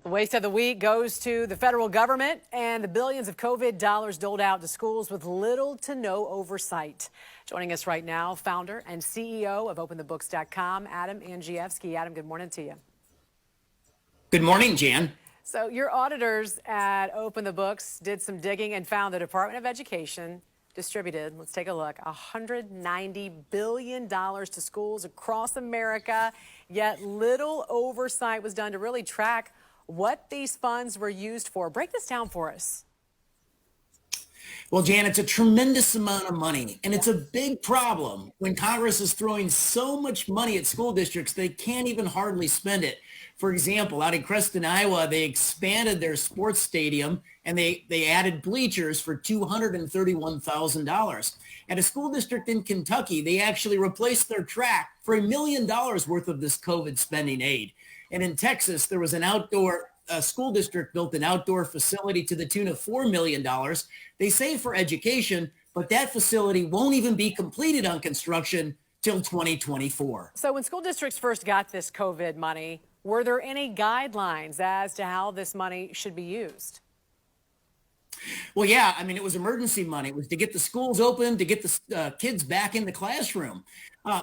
The waste of the week goes to the federal government and the billions of COVID dollars doled out to schools with little to no oversight. Joining us right now, founder and CEO of OpenTheBooks.com, Adam Andrzejewski. Adam, good morning to you. Good morning, Jan. So your auditors at Open the Books did some digging and found the Department of Education distributed, let's take a look, $190 billion to schools across America, yet little oversight was done to really track what these funds were used for. Break this down for us. Well, Jan, it's a tremendous amount of money, and it's a big problem when Congress is throwing so much money at school districts they can't even hardly spend it. For example, out in Creston, Iowa, they expanded their sports stadium and they added bleachers for $231,000. At a school district in Kentucky, they actually replaced their track for $1 million worth of this COVID spending aid. And in Texas, there was an school district built an outdoor facility to the tune of $4 million. They say for education, but that facility won't even be completed on construction till 2024. So when school districts first got this COVID money, were there any guidelines as to how this money should be used? Well, yeah, I mean, it was emergency money. It was to get the schools open, to get the kids back in the classroom.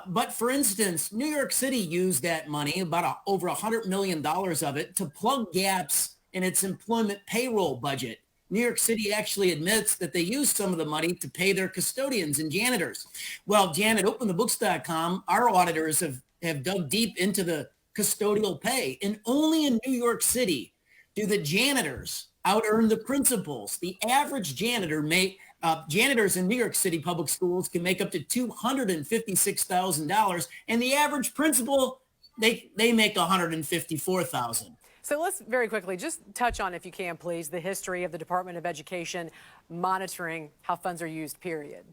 But for instance, New York City used that money, about over $100 million of it, to plug gaps in its employment payroll budget. New York City actually admits that they used some of the money to pay their custodians and janitors. Well, Jan, at OpenTheBooks.com, our auditors have dug deep into the custodial pay. And only in New York City do the janitors out-earn the principals. The average janitors in New York City public schools can make up to $256,000, and the average principal, they make $154,000. So let's very quickly just touch on, if you can, please, the history of the Department of Education monitoring how funds are used, period.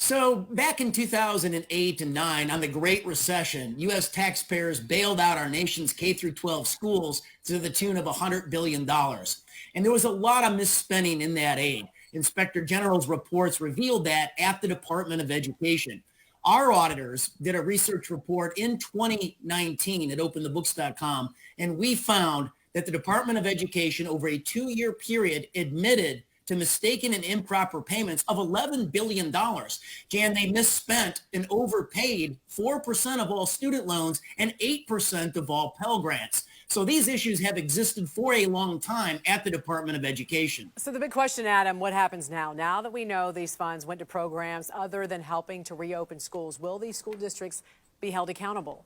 So back in 2008 and 9, on the Great Recession, U.S. taxpayers bailed out our nation's K-12 schools to the tune of $100 billion. And there was a lot of misspending in that aid. Inspector General's reports revealed that at the Department of Education. Our auditors did a research report in 2019 at OpenTheBooks.com, and we found that the Department of Education over a 2-year period admitted to mistaken and improper payments of $11 billion. Jan, they misspent and overpaid 4% of all student loans and 8% of all Pell Grants. So these issues have existed for a long time at the Department of Education. So the big question, Adam, what happens now? Now that we know these funds went to programs other than helping to reopen schools, will these school districts be held accountable?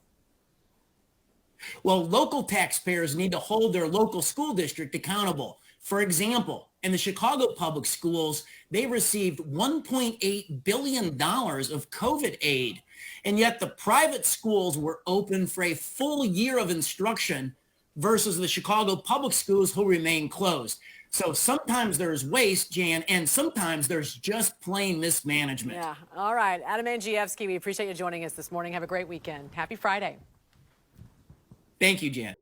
Well, local taxpayers need to hold their local school district accountable. For example, in the Chicago public schools, they received $1.8 billion of COVID aid, and yet the private schools were open for a full year of instruction versus the Chicago public schools who remain closed. So sometimes there's waste, Jan, and sometimes there's just plain mismanagement. Yeah. All right. Adam Andrzejewski, we appreciate you joining us this morning. Have a great weekend. Happy Friday. Thank you, Jan.